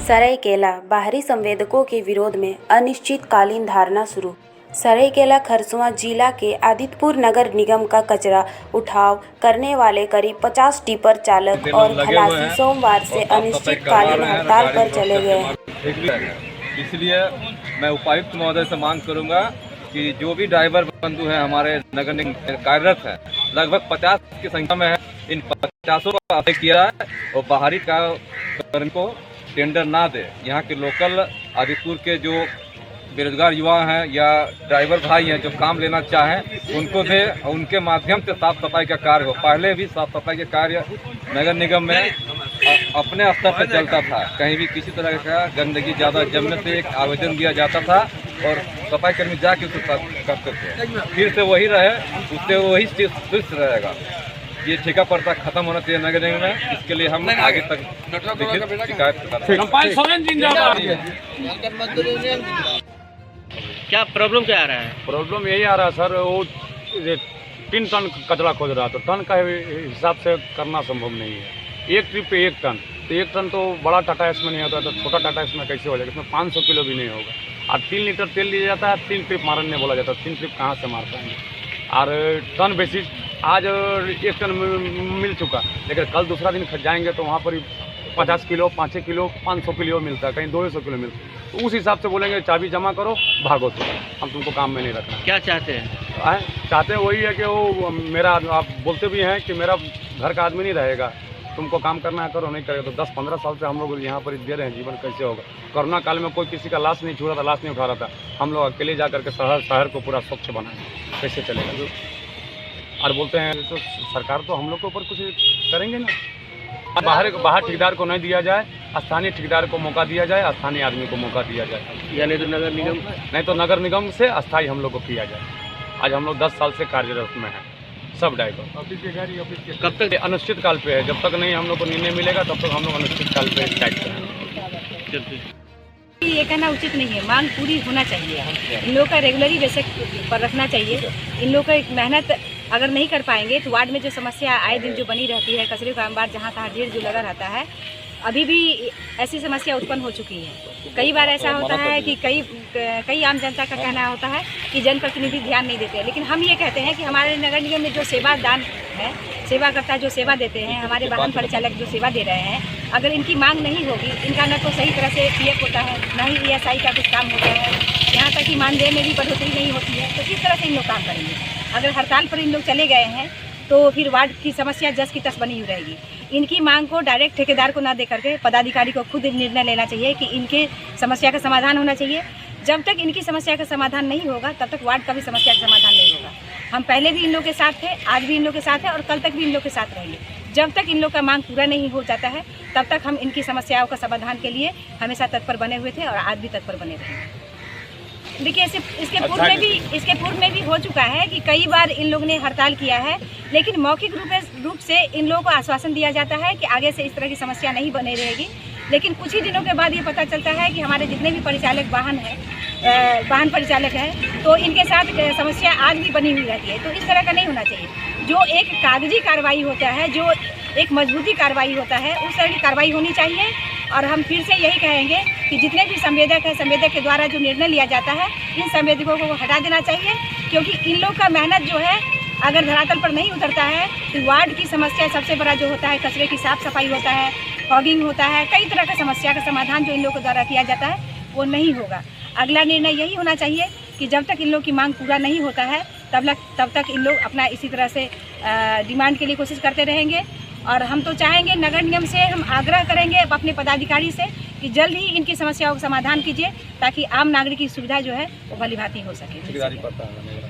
सरायकेला बाहरी संवेदकों के विरोध में अनिश्चितकालीन धरना शुरू। सरायकेला खरसुवां जिला के आदित्यपुर नगर निगम का कचरा उठाव करने वाले करीब 50 टिपर चालक और खलासी सोमवार से अनिश्चितकालीन हड़ताल पर चले गए हैं। इसलिए मैं उपायुक्त महोदय से मांग करूंगा कि जो भी ड्राइवर बंधु हैं हमारे नगर निगम कार्यरत है, लगभग 50 की संख्या में है, इन 50 को अप्लाई किया है और बाहरी कर्मी को टेंडर ना दे। यहाँ के लोकल आदित्यपुर के जो बेरोजगार युवा हैं या ड्राइवर भाई हैं जो काम लेना चाहें उनको दे और उनके माध्यम से साफ सफाई का कार्य हो। पहले भी साफ सफाई के कार्य नगर निगम में अपने स्तर पर चलता था, कहीं भी किसी तरह का गंदगी ज़्यादा जमने से एक आवेदन दिया जाता था और सफाई कर्मी जाके उसको करते थे। फिर से वही रहे, उससे वही सुस्त रहेगा। ये ठेका पर्चा खत्म होना चाहिए नगर निगम में। इसके लिए हम आगे तक शिकायत करते हैं। क्या प्रॉब्लम क्या आ रहा है? प्रॉब्लम यही आ रहा है सर, वो 3 टन कचरा खोज रहा, तो टन का हिसाब से करना संभव नहीं है। एक ट्रिप पे 1 टन, तो 1 टन तो बड़ा टाटा इसमें नहीं होता, तो छोटा टाटा इसमें कैसे हो जाएगा? इसमें 500 किलो भी नहीं होगा। और 3 लीटर तेल लिया जाता है, 3 ट्रिप मारने बोला जाता है, 3 ट्रिप कहाँ से मार पाएंगे? और टन बेसिस आज 1 टन मिल चुका, लेकिन कल दूसरा दिन जाएंगे तो वहाँ पर 50 किलो, 5 किलो, 500 किलो मिलता है, कहीं 200 किलो मिलता है। तो उस हिसाब से बोलेंगे चाबी जमा करो, भागो, तो हम तुमको काम में नहीं रखना। क्या चाहते हैं? चाहते हैं वही है कि वो मेरा, आप बोलते भी हैं कि मेरा घर का आदमी नहीं रहेगा, तुमको काम करना है करो, नहीं करेगा। तो 10-15 साल से हम लोग यहाँ पर दे रहे हैं, जीवन कैसे होगा? कोरोना काल में कोई किसी का लाश नहीं छू रहा था, लाश नहीं उठा रहा था, हम लोग अकेले जा करके शहर को पूरा स्वच्छ बनाए, कैसे चलेगा? और बोलते हैं तो सरकार तो हम लोग के ऊपर कुछ करेंगे ना। बाहर ठेकेदार को नहीं दिया जाए, स्थानीय ठेकेदार को मौका दिया जाए, स्थानीय आदमी को मौका दिया जाए, या नहीं तो नगर निगम से अस्थायी हम लोग को किया जाए। आज हम लोग 10 साल से कार्यरत में हैं, सब ड्राइवर। कब तक? अनिश्चित काल पे है, जब तक नहीं हम लोग को निर्णय मिलेगा तब तक हम लोग अनिश्चित काल पे स्ट्राइक करेंगे। ये कहना उचित नहीं है, मांग पूरी होना चाहिए। इन लोगों का रेगुलरी बेसिस पर रखना चाहिए। इन लोगों का मेहनत अगर नहीं कर पाएंगे तो वार्ड में जो समस्या आए दिन जो बनी रहती है, कचरे का अंबार जहाँ तहाँ ढेर जो लगा रहता है, अभी भी ऐसी समस्या उत्पन्न हो चुकी है। कई बार ऐसा होता है कि कई आम जनता का कहना होता है कि जनप्रतिनिधि ध्यान नहीं देते, लेकिन हम ये कहते हैं कि हमारे नगर निगम में जो सेवादान है, सेवाकर्ता जो सेवा देते हैं, हमारे वाहन परिचालक जो सेवा दे रहे हैं, अगर इनकी मांग नहीं होगी, इनका न तो सही तरह से पीएफ होता है, न ही ESI का कुछ काम होता है, यहाँ तक कि मानदेय में भी बढ़ोतरी नहीं होती है, तो किस तरह से इन लोग काम करेंगे? अगर हड़ताल पर इन लोग चले गए हैं तो फिर वार्ड की समस्या जस की तस बनी हुई रहेगी। इनकी मांग को डायरेक्ट ठेकेदार को ना दे करके पदाधिकारी को खुद निर्णय लेना चाहिए कि इनके समस्या का समाधान होना चाहिए। जब तक इनकी समस्या का समाधान नहीं होगा तब तक वार्ड का भी समस्या का समाधान नहीं होगा। हम पहले भी इन लोग के साथ थे, आज भी इन लोग के साथ है और कल तक भी इन लोग के साथ रहेंगे। जब तक इन लोग का मांग पूरा नहीं हो जाता है तब तक हम इनकी समस्याओं का समाधान के लिए हमेशा तत्पर बने हुए थे और आज भी तत्पर बने रहेंगे। देखिए, इसके पूर्व में भी हो चुका है कि कई बार इन लोगों ने हड़ताल किया है, लेकिन मौखिक रूप से इन लोगों को आश्वासन दिया जाता है कि आगे से इस तरह की समस्या नहीं बनी रहेगी। लेकिन कुछ ही दिनों के बाद ये पता चलता है कि हमारे जितने भी परिचालक वाहन परिचालक हैं, तो इनके साथ समस्या आज भी बनी हुई रहती है। तो इस तरह का नहीं होना चाहिए। जो एक कागजी कार्रवाई होता है, जो एक मजबूती कार्रवाई होता है, उस तरह की कार्रवाई होनी चाहिए। और हम फिर से यही कहेंगे कि जितने भी संवेदक हैं, संवेदक के द्वारा जो निर्णय लिया जाता है, इन संवेदकों को हटा देना चाहिए, क्योंकि इन लोग का मेहनत जो है अगर धरातल पर नहीं उतरता है तो वार्ड की समस्या सबसे बड़ा जो होता है, कचरे की साफ सफाई होता है, फॉगिंग होता है, कई तरह का समस्या का समाधान जो इन लोगों के द्वारा किया जाता है वो नहीं होगा। अगला निर्णय यही होना चाहिए कि जब तक इन लोग की मांग पूरा नहीं होता है तब तक इन लोग अपना इसी तरह से डिमांड के लिए कोशिश करते रहेंगे। और हम तो चाहेंगे, नगर निगम से हम आग्रह करेंगे अपने पदाधिकारी से कि जल्द ही इनकी समस्याओं का समाधान कीजिए, ताकि आम नागरिक की सुविधा जो है वो भली भांति हो सके।